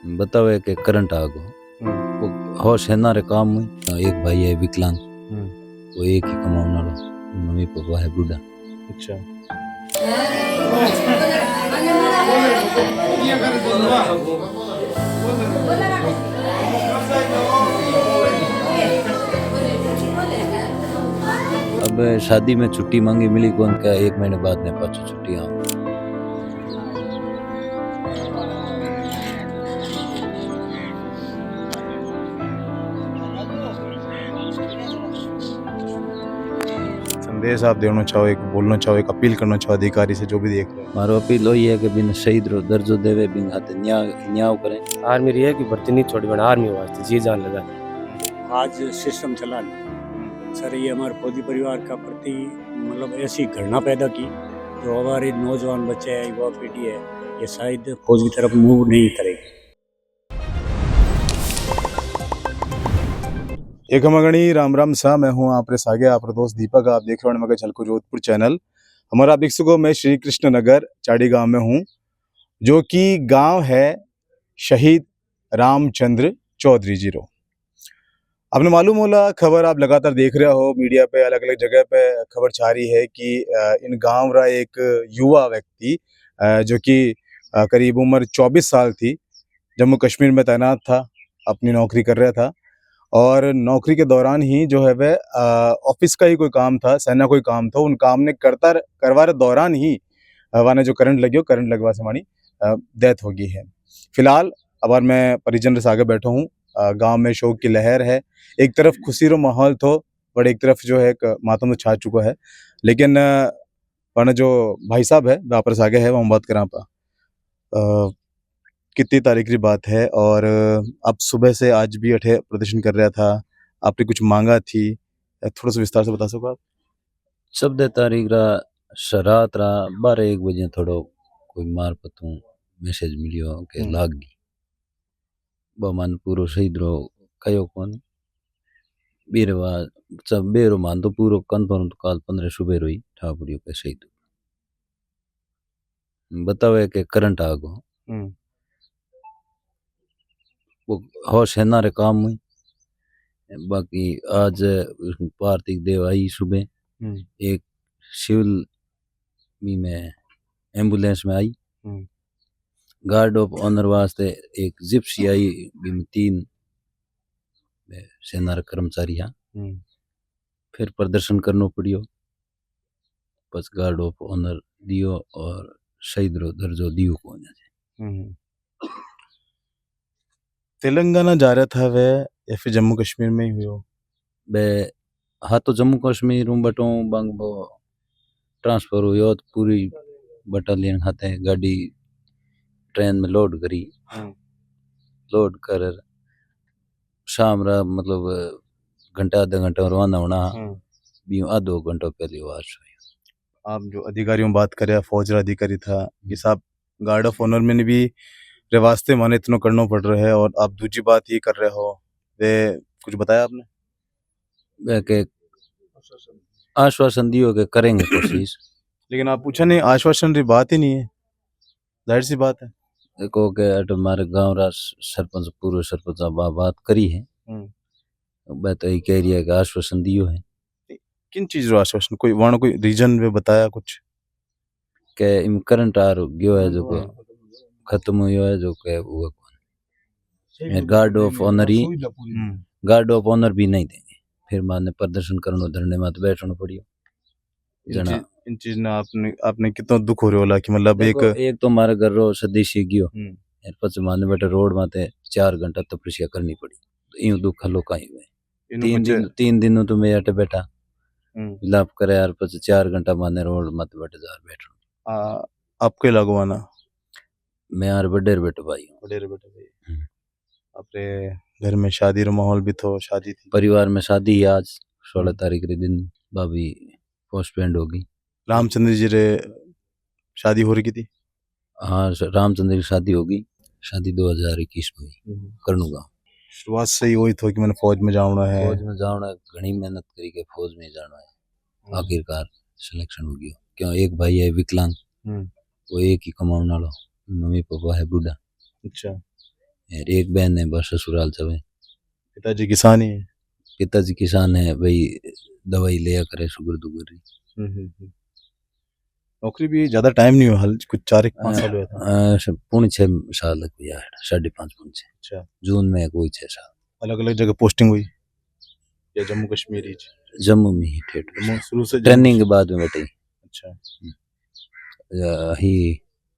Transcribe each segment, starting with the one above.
बताओ है कि करंट आ गो वो होश है ना रे काम में। एक भाई है विकलांग, वो एक ही कमाने वाला, मम्मी पापा है बूढ़ा। अच्छा। अब शादी में छुट्टी मांगी मिली कौन, क्या 1 महीने बाद ने पाछो छुट्टी आओ। संदेश आप देना चाहो, एक बोलना चाहो, एक अपील करना चाहो अधिकारी से जो भी देख रहे हैं? मारो अपील वही है कि बिन शहीद रो दर्जो देवे बिन हाथे न्याय करें। आर्मी रही है कि भर्ती नहीं छोड़ी, बना आर्मी वास्ते जी जान लगा। आज सिस्टम चला नहीं सर, ये हमारे फौजी परिवार का प्रति मतलब ऐसी घृणा पैदा की जो हमारे नौजवान बच्चे हैं, युवा पीढ़ी है, ये शायद फौज की तरफ मूव नहीं करेगी। एक मगणी राम राम सा, मैं हूँ आपरे सागे आप दोस्त दीपक। आप देख रहे हो मगर झलको जोधपुर चैनल। हमारा आप देख सको, मैं श्री कृष्ण नगर चाड़ी गांव में हूँ, जो कि गांव है शहीद रामचंद्र चौधरी जी रो। आपने मालूम होला, खबर आप लगातार देख रहे हो मीडिया पे, अलग अलग जगह पे खबर छा रही है कि इन गांव रा एक युवा व्यक्ति जो कि करीब उम्र 24 साल थी, जम्मू कश्मीर में तैनात था, अपनी नौकरी कर रहा था। और नौकरी के दौरान ही जो है वह ऑफिस का ही कोई काम था, सेना कोई काम था, उन काम ने करवा रहे दौरान ही वाने जो करंट लगी, करंट लगवा से मानी डेथ हो गई है। फिलहाल अब मैं परिजन से आगे बैठा हूँ। गांव में शोक की लहर है, एक तरफ खुशी रो माहौल तो, बट एक तरफ जो है एक मातम तो छा चुका है। लेकिन वरना जो भाई साहब है वापस आगे है, वो बात करा पा कितनी तारीख की बात है। और अब सुबह से आज भी अठे प्रदर्शन कर रहा था, आपने कुछ मांगा थी, थोड़ा सा विस्तार से बता सको आप? 14 तारीख रा रात रा 12-1 बजे थोड़ो कोई मार पतू मैसेज मिलियो के लाग गई बमान पूरो शहीद रो कयो कोन बीरवा सब बेरो मान तो पूरो कंफर्म तो काल 15 सुबह रोई ठाकुरियो के शहीद। बताओ है कि करंट आ गो वो होश है ना रे काम में। बाकी आज पार्थिव देव आई सुबह, एक सिविल में एम्बुलेंस में आई, गार्ड ऑफ ऑनर वास्ते एक जिप्सी आई, बिन 3 सेना कर्मचारी यहाँ फिर प्रदर्शन करना पड़ियो, बस गार्ड ऑफ ऑनर दियो और शहीद रो दर्जो दियो को। तेलंगाना जा रहा था वे या फिर जम्मू कश्मीर में ही हुआ? बे हाँ तो जम्मू कश्मीर बटो बंग बो ट्रांसफर हुई तो पूरी बटालियन खाते गाड़ी ट्रेन में लोड करी, लोड कर शाम रा मतलब घंटा आधा घंटा रवाना होना, आधो घंटा पहले वाश हुई। आप जो अधिकारियों बात करे, फौज रा अधिकारी था कि साहब गार्ड ऑफ ऑनर में भी रे वास्ते माने इतना करना पड़ रहा है, और आप दूसरी बात ये कर रहे हो, वे कुछ बताया आपने? वे के आश्वासन दियो के करेंगे कोशिश। लेकिन आप पूछा नहीं, आश्वासन की बात ही नहीं है, जाहिर सी बात है। देखो के हमारे गांव रा सरपंच पूर्व सरपंच बात करी है, मैं तो यही कह रही है कि आश्वासन दियो है। किन चीज रो आश्वासन, कोई वहाँ कोई रीजन में बताया कुछ? के इम करंट आ गयो है जो खत्म हुआ है जो के वो गार्ड ऑफ ऑनर ही, गार्ड ऑफ ऑनर भी नहीं देंगे, फिर माने प्रदर्शन करनो धरने में बैठना पड़ियो। इन चीज ना आपने कितना दुख हो रहा होला कि मतलब एक तो हमारे घर रो सदस्य गयो पच माने बेटा रोड माते 4 घंटा तपस्या करनी पड़ी, तो यूं दुख हलो काई हुए 3 दिन तो मैं अटे बैठा विलाप करे यार, पच 4 घंटा माने रोड मत बैठ जा बैठो। आपके लगवाना मैं यार बड़े बेटो भाई हूँ, बड़े बेटे भाई। अपने घर में शादी रो माहौल भी तो, शादी थी परिवार में शादी है आज 16 तारीख के दिन, भाभी पोस्टपोन्ड होगी। रामचंद्र जी रे शादी हो रही थी? हाँ रामचंद्र की शादी होगी, शादी 2021 में हुई करनूगा। शुरुआत से ही वही था कि मैंने फौज में जाना है, फौज में जाना है, घनी मेहनत करी के फौज में जाना है, आखिरकार सिलेक्शन हो गया। क्यों एक भाई है विकलांग, वो एक ही कमाने वाला, मम्मी पापा है बूढ़ा। अच्छा। और एक बहन है बस ससुराल जावे। पिताजी किसान ही है। पिताजी किसान है भाई, दवाई लिया करे शुगर दुगर की। नौकरी भी ज्यादा टाइम नहीं हुआ, हाल कुछ 4-5 साल हुआ था। 5.5 साल लग गया है, 5.5 अच्छा, जून में कोई 6 साल। अलग अलग जगह पोस्टिंग हुई या जम्मू कश्मीर ही? जम्मू में ही ठेठ जम्मू शुरू से ट्रेनिंग के बाद में बैठे अच्छा, ही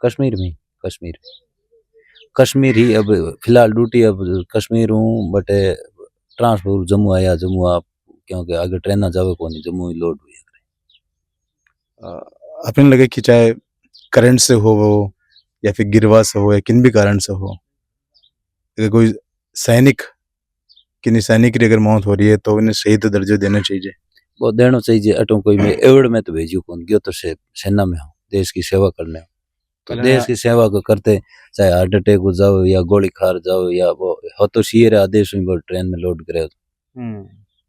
कश्मीर में। कश्मीर कश्मीर ही अब फिलहाल ड्यूटी अब कश्मीर हूँ, बट ट्रांसफर जम्मू आया। जम्मू आप क्योंकि आगे ट्रेन जावे को नहीं, जम्मू ही लोड हुई। अपने लगे कि चाहे करंट से हो वो या फिर गिरवा से हो या किन भी कारण से हो, अगर कोई सैनिक किन्हीं सैनिक की अगर मौत हो रही है तो उन्हें शहीद दर्जे देना चाहिए। वो देना चाहिए। अटो कोई मैं एवड में तो भेजू कौन गयो, तो सेना में हो, देश की सेवा करने हो, तो देश की सेवा को करते, चाहे हार्ट अटैक हो जाओ या गोली खार जाओ या वो हो, तो सीए आदेश हुई वो ट्रेन में लोड करे।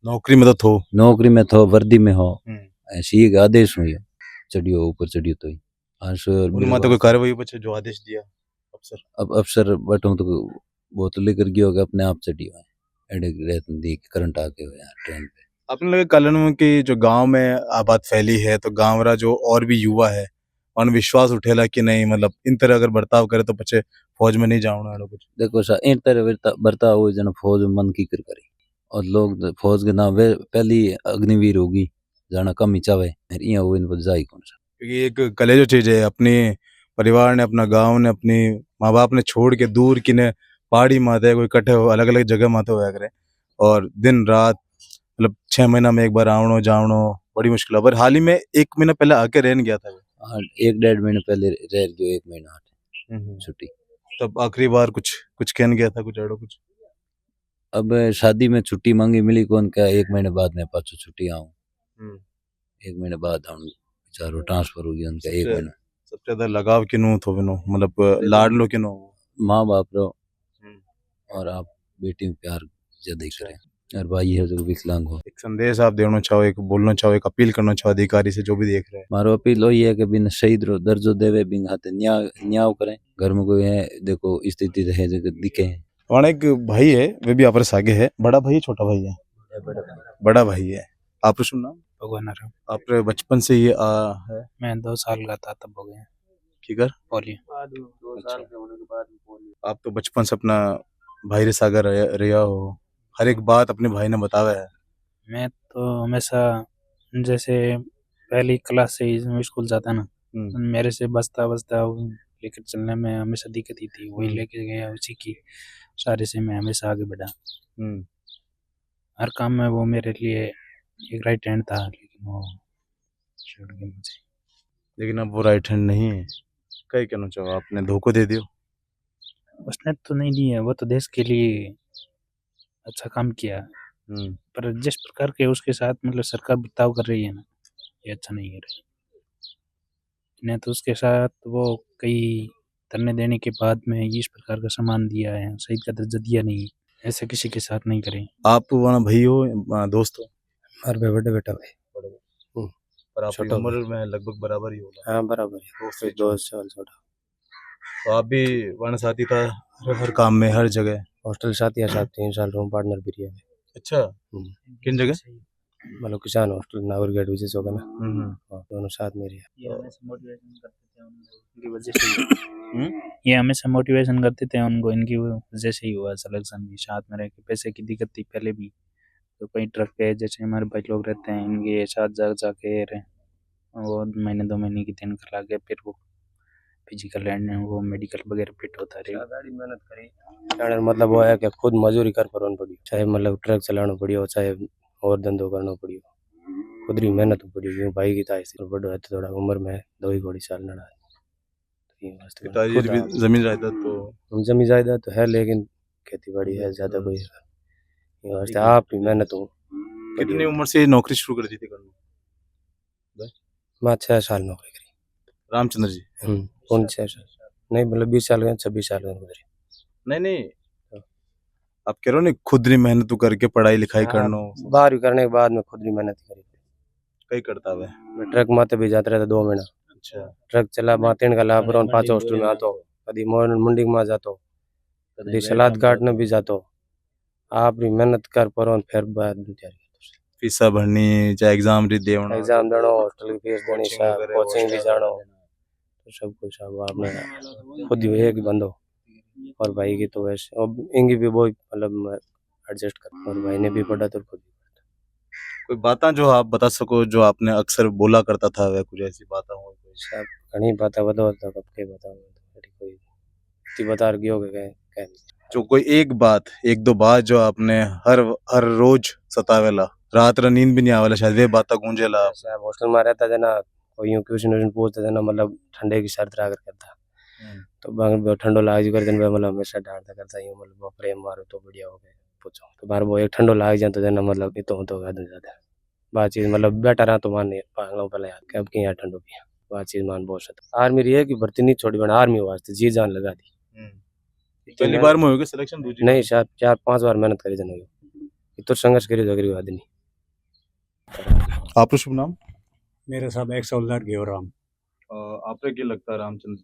नौकरी में तो थो, नौकरी में थो, वर्दी में हो, सीए का आदेश हुई चढ़ियो ऊपर चढ़ियो तो ही उनमें तो कोई कार्रवाई बचे जो आदेश दिया अफसर। अब अफसर बटो तो वो तो लेकर गयो कि अपने आप चढ़ियो है, एडे रहते दी करंट आके हो यार ट्रेन पे। अपने लगे कलन की जो गांव में आबाद फैली है, तो गांव रा जो और भी युवा है उन विश्वास उठेला कि नहीं, मतलब इन तरह अगर बर्ताव करे तो पछे फौज में नहीं जाऊना है कुछ। देखो सा इन तरह बर्ताव हो जन फौज में मन की कर करे, और लोग फौज के नाम वे पहली अग्निवीर होगी जाना कम ही चावे, इया वो इन जाई कौन सा। क्योंकि एक कलेजो चीज है, अपने परिवार ने, अपना गांव ने, अपनी माँ बाप ने छोड़ के दूर किने पहाड़ी माते कोई कट्ठे हो अलग अलग जगह माते होया करे, और दिन रात मतलब 6 महीना में एक बार आवनो जावनो बड़ी मुश्किल है। पर हाल ही में 1 महीना पहले आके रहन गया था। हाँ, 1-1.5 महीने पहले रह गयो, 1 महीना छुट्टी। तब आखिरी बार कुछ कुछ कहन गया था, कुछ अड़ो कुछ। अब शादी में छुट्टी मांगी मिली कौन, क्या 1 महीने बाद में पाछो छुट्टी आऊँ, 1 महीने बाद आऊँ, चारों ट्रांसफर हो गया उनका 1 महीना। सबसे ज्यादा लगाव किनो थो बिनो, मतलब लाडलो किनो? माँ बाप रो, और आप बेटी में प्यार ज्यादा ही करें, और भाई है जो विकलांग हो। एक संदेश आप देना चाहो, एक बोलना चाहो, एक अपील करना चाहो अधिकारी से जो भी देख रहे हैं? मारो अपील वही है कि बिन शहीद रो दर्जो देवे, बिन हाथे न्याय करें। घर में कोई है देखो स्थिति है जगह दिखे। वहाँ एक भाई है, वे भी आपरे सागे है, बड़ा भाई छोटा भाई है? बड़ा भाई है। आप सुन नाम भगवान राम। आप बचपन से ये है? मैं 2 साल का था तब हो गया किकर पोलियो। 2 साल के होने के बाद आप तो बचपन से अपना भाई रे सागर रहा हो, हर एक बात अपने भाई ने बतावा है। मैं तो हमेशा जैसे पहली क्लास से ही स्कूल जाता ना, मेरे से बस्ता बस्ता लेकर चलने में हमेशा दिक्कत ही थी, वही लेके गया, उसी की सारे से मैं हमेशा आगे बढ़ा। हर काम में वो मेरे लिए एक राइट हैंड था, लेकिन वो छोड़ गया मुझे। लेकिन अब वो राइट हैंड नहीं है, कहीं कहना चाहो आपने धोखा दे दियो? उसने तो नहीं दिया, वो तो देश के लिए अच्छा काम किया, पर जिस प्रकार के उसके साथ मतलब सरकार बर्ताव कर रही है ना, ये अच्छा नहीं है रही। ने तो उसके साथ वो कई धरने देने के बाद में इस प्रकार का सम्मान दिया है, शहीद का दर्जा दिया नहीं, ऐसा किसी के साथ नहीं करें। आप वहाँ भाई हो दोस्त हो? हर बड़े बेटा भाई, पर आपकी छोटा उम्र में लगभग बराबर ही होगा। हाँ बराबर है, 2 साल छोटा। तो आप भी वहाँ साथी था हर काम में, हर जगह? हॉस्टल साथ या साथ 3 साल रूम पार्टनर भी रहा है। अच्छा, किन जगह? मतलब किसान हॉस्टल नावर गेट विजय चौक है ना, दोनों साथ में रहे। ये हमेशा मोटिवेशन करते थे उनको, इनकी वजह से ही हुआ सिलेक्शन भी। साथ में रह के पैसे की दिक्कत थी पहले भी, तो कई ट्रक पे जैसे हमारे भाई लोग रहते हैं, इनके साथ जाके रहे, वो 2 महीने की तनख्वाह लाके फिर वो फिजिकल एंड वो मेडिकल वगैरह फिट होता रहे। मेहनत करी मतलब वो है कि खुद मजदूरी कर पर पड़ी, चाहे मतलब ट्रक चलाना पड़ियो, चाहे और धंधो करना पड़ियो, खुद ही मेहनत पड़ी। भाई की ताई से बड़ो है तो थोड़ा उम्र में 2 घोड़ी साल नड़ा है। पिताजी भी जमीन जायदाद तो जमीन जायदाद तो है, लेकिन खेती बाड़ी है ज्यादा कोई वास्ते आप ही मेहनत हो। कितनी उम्र से नौकरी शुरू कर दी थी करना? मैं 6 साल नौकरी करी। रामचंद्र जी? 6 साल नहीं, मतलब 20 साल 26 साल गुजरे। नहीं आप कह रहे हो ना खुद ही मेहनत करके पढ़ाई लिखाई करना? 12वीं करने के बाद में खुद ही मेहनत करी। कई करता है मैं ट्रक माते भी जाते रहता 2 महीना। अच्छा, ट्रक चला 3 का लाभ 5 हॉस्टल में आतो, कभी मोहन मंडी में जातो, कभी सलाद काटने भी जातो आप भी मेहनत कर पर फिर बाद फीसा भरनी चाहे एग्जाम री देवना एग्जाम देनो हॉस्टल की फीस देनी कोचिंग साहब वगैरह, कोचिंग भी हॉस्टल जानो तो सब कुछ अब आपने खुद ही एक बंदो और भाई की तो वैसे अब इंगी भी बहुत मतलब एडजस्ट कर और भाई ने भी पढ़ा तो खुद कोई बातें जो आप बता सको जो आपने अक्सर बोला करता था वह कुछ ऐसी बातें हो कोई सब घनी बातें बताओ तो कब के बताओ कोई इतनी बता रही हो गए जो कोई एक दो बात जो आपने हर रोज सतावेला रात रा नींद भी नहीं आवेला शायद वे बातें गूंजेला साहब हॉस्टल में रहता था ना कोई यूं क्वेश्चन पूछते थे ना मतलब ठंडे की शर्त रहा करता तो बांग ठंडो लाग जी कर दिन मतलब हमेशा डांटता करता यूं मतलब प्रेम मारो तो बढ़िया हो गए पूछो तो बार वो एक ठंडो लाग जाए तो देना मतलब ये तो गा ज्यादा बातचीत मतलब बैठा रहा तो मान पागलों पहले यार कब की यार ठंडो पिया बातचीत मान बहुत आर्मी रही है कि भर्ती नहीं छोड़ी बना आर्मी वास्ते जी जान लगा दी पहली बार में हो गया सिलेक्शन दूसरी नहीं शायद 4-5 बार मेहनत करी जन तो संघर्ष करी तो बाद नहीं आपका शुभ नाम मेरा साहब एक हवलदार घेवराम आपको क्या लगता है रामचंद्र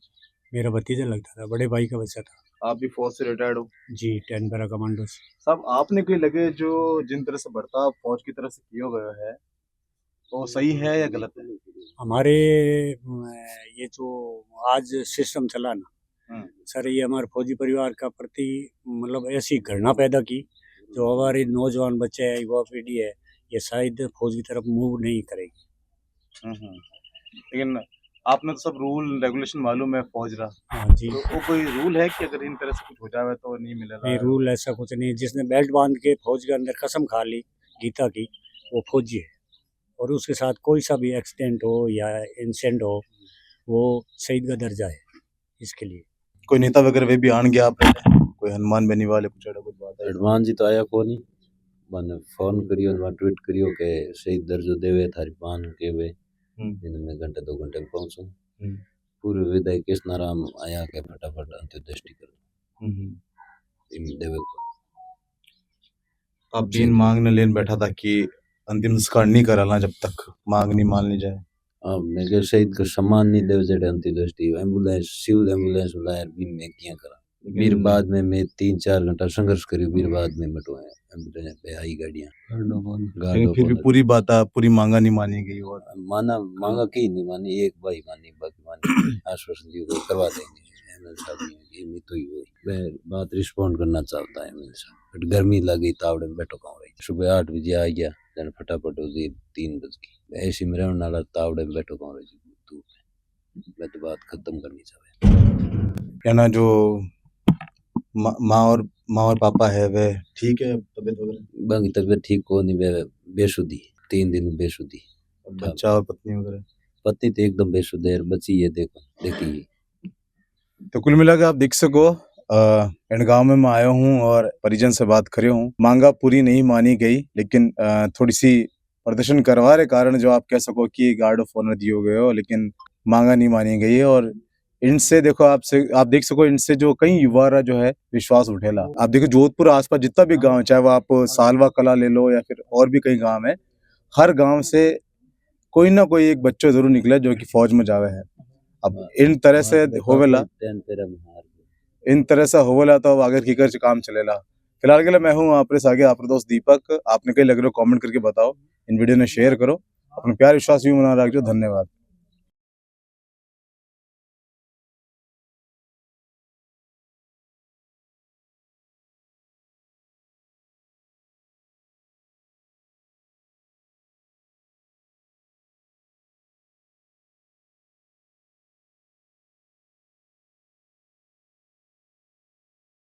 मेरा भतीजा लगता था, बड़े भाई का बच्चा था आप भी फौज से रिटायर्ड हो जी। 10 पैरा कमांडो से। साहब आपने कोई लगे जो जिन तरह से बर्ताव फौज की तरफ से किया गया है वो सही है या गलत है हमारे ये जो आज सिस्टम चला ना सर, ये हमारे फौजी परिवार का प्रति मतलब ऐसी घृणा पैदा की जो हमारे नौजवान बच्चे है, युवा पीढ़ी है, ये शायद फौज की तरफ मूव नहीं करेगी। लेकिन आपने तो सब रूल रेगुलेशन मालूम है फौज रहा हाँ जी। तो वो कोई रूल है कि अगर इन तरह से कुछ हो जाए तो नहीं मिलेगा नहीं, रूल ऐसा कुछ नहीं। जिसने बेल्ट बांध के फौज के अंदर कसम खा ली गीता की वो फौजी है, और उसके साथ कोई सा भी एक्सीडेंट हो या इंसिडेंट हो वो शहीद का दर्जा है। इसके लिए कोई नेता वगैरह वे भी आन गया आप कोई हनुमान बनी वाले कुछ कुछ बात है हनुमान जी तो आया को नहीं मैंने फोन करियो मैं ट्वीट करियो के शहीद दर्जो देवे थारी पान के वे इनमें घंटे 2 घंटे में पहुंचूं पूरे विदाई कृष्ण राम आया के फटाफट अंत्योदृष्टि कर इन देवे को आप बिन मांगने लेन बैठा था कि अंतिम संस्कार नहीं कराना जब तक मांग नहीं मान ली जाए मैं के शहीद का सम्मान नहीं देवे जेडे अंत्योदृष्टि एम्बुलेंस सिविल एम्बुलेंस लायर बिन में किया करा बीर बाद में मैं 3-4 घंटा संघर्ष करी बीर बाद में मटो है एम्बुलेंस पे आई गाड़ियां फिर भी पूरी बात पूरी मांगा नहीं मानी गई और मांगा की नहीं मानी एक भाई मानी बाकी मानी आश्वासन दियो करवा देंगे एमएल साहब ने ये तो ही वही बात रिस्पॉन्ड करना चाहता है एमएल साहब गर्मी लगी तावड़े में बैठो कहाँ रही सुबह 8 बजे आ गया जन फटाफट उसी 3 बज की ऐसी में रहने वाला तावड़े में बैठो कहाँ रही धूप में तो बात खत्म करनी चाहिए या ना जो माँ और पापा है वे ठीक है तबीयत वगैरह बाकी तबीयत ठीक हो नहीं वे बेसुधी 3 दिन बेसुधी बच्चा और पत्नी वगैरह पत्नी तो एकदम बेसुध है बच्ची ये देखो देखिए तो कुल मिला के आप देख सको गांव में मैं आया हूँ और परिजन से बात करे हूँ मांगा पूरी नहीं मानी गई लेकिन थोड़ी सी प्रदर्शन करवाने कारण जो आप कह सको कि गार्ड ऑफ ऑनर दिए गए हो लेकिन मांगा नहीं मानी गई है और इनसे देखो आप देख सको इनसे जो कई युवा जो है विश्वास उठेला आप देखो जोधपुर आसपास जितना भी गांव चाहे वो आप सालवा कला ले लो या फिर और भी कई गांव है हर गांव से कोई ना कोई एक बच्चों जरूर निकले जो कि फौज में जावे है अब इन तरह से होवेला तो अब आगे की कर काम चलेला फिलहाल के लिए मैं हूँ आपके आगे आपका दोस्त दीपक आपने कहीं लग रहे हो कमेंट करके बताओ इन वीडियो ने शेयर करो अपना प्यार विश्वास भी बना रखो धन्यवाद।